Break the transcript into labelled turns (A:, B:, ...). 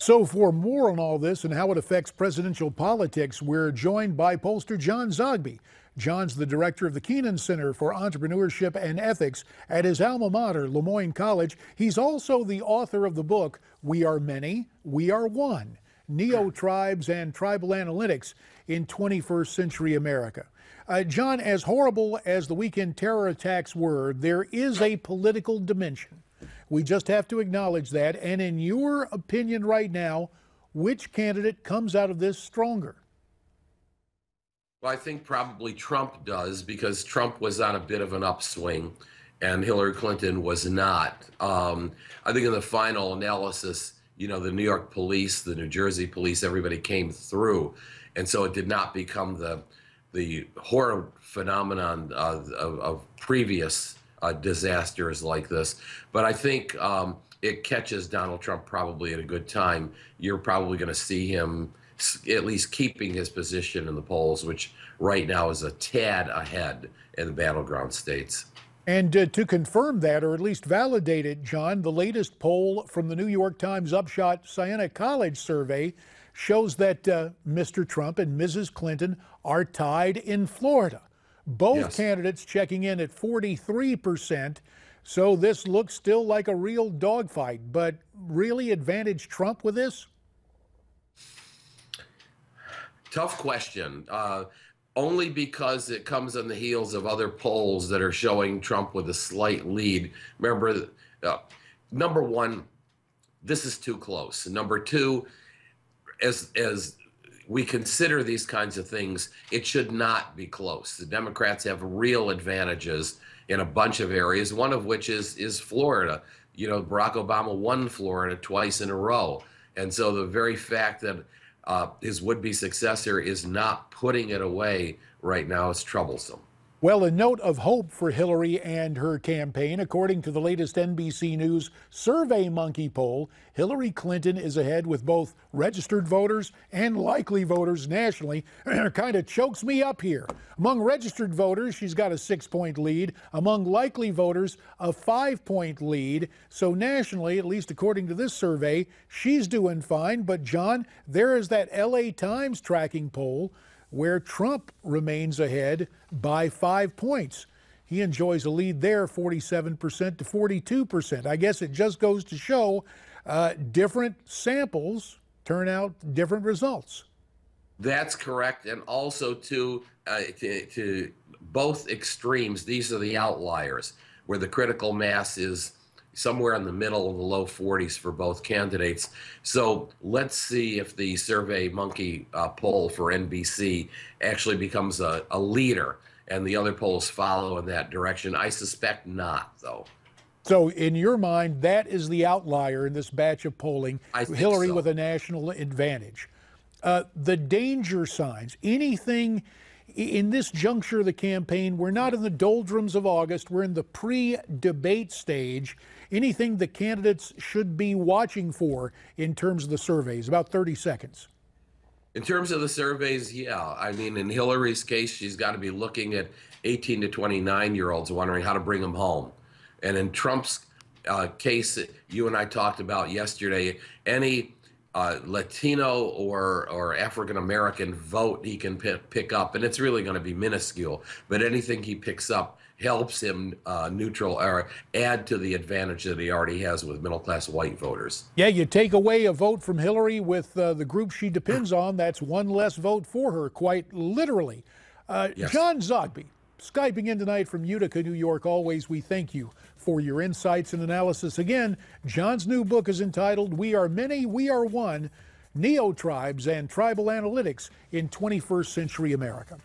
A: So, for more on all this and how it affects presidential politics, we're joined by Pollster John Zogby. John's the director of the Keenan Center for Entrepreneurship and Ethics at his alma mater, Lemoyne College. He's also the author of the book, We Are Many, We Are One, Neo-Tribes and Tribal Analytics in 21st Century America. John, as horrible as the weekend terror attacks were, there is a political dimension. We just have to acknowledge that. And in your opinion right now, which candidate comes out of this stronger?
B: Well, I think probably Trump does, because Trump was on a bit of an upswing and Hillary Clinton was not. I think in the final analysis, the New York police, the New Jersey police, everybody came through. And so it did not become the horror phenomenon of previous disasters like this. But I think it catches Donald Trump probably at a good time. You're probably going to see him at least keeping his position in the polls, which right now is a tad ahead in the battleground states.
A: And to confirm that, or at least validate it, John, the latest poll from the New York Times Upshot Siena College survey shows that Mr. Trump and Mrs. Clinton are tied in Florida. Both candidates checking in at 43%. So this looks still like a real dogfight, but really advantage Trump with this?
B: Tough question. Only because it comes on the heels of other polls that are showing Trump with a slight lead. Remember, number one, this is too close. Number two, as we consider these kinds of things, it should not be close. The Democrats have real advantages in a bunch of areas, one of which is Florida. Barack Obama won Florida twice in a row. And so the very fact that his would-be successor is not putting it away right now is troublesome.
A: Well, a note of hope for Hillary and her campaign. According to the latest NBC News SurveyMonkey poll, Hillary Clinton is ahead with both registered voters and likely voters nationally. Kind of chokes me up here. Among registered voters, she's got a 6-point lead. Among likely voters, a 5-point lead. So nationally, at least according to this survey, she's doing fine. But John, there is that LA Times tracking poll where Trump remains ahead by 5 points. He enjoys a lead there, 47% to 42%. I guess it just goes to show different samples turn out different results.
B: That's correct. And also to both extremes, these are the outliers, where the critical mass is somewhere in the middle of the low 40s for both candidates. So let's see if the SurveyMonkey poll for NBC actually becomes a leader and the other polls follow in that direction. I suspect not, though.
A: So in your mind, that is the outlier in this batch of polling, Hillary with a national advantage. The danger signs, anything in this juncture of the campaign, we're not in the doldrums of August, we're in the pre-debate stage. Anything the candidates should be watching for in terms of the surveys? About 30 seconds.
B: In terms of the surveys, yeah. I mean, in Hillary's case, she's got to be looking at 18 to 29-year-olds wondering how to bring them home. And in Trump's case, you and I talked about yesterday, any Latino or African-American vote he can pick up, and it's really going to be minuscule, but anything he picks up helps him neutral or add to the advantage that he already has with middle-class white voters.
A: Yeah, you take away a vote from Hillary with the group she depends on, that's one less vote for her, quite literally. Yes. John Zogby, Skyping in tonight from Utica, New York. Always, we thank you for your insights and analysis. Again, John's new book is entitled We Are Many, We Are One, Neo-Tribes and Tribal Analytics in 21st Century America.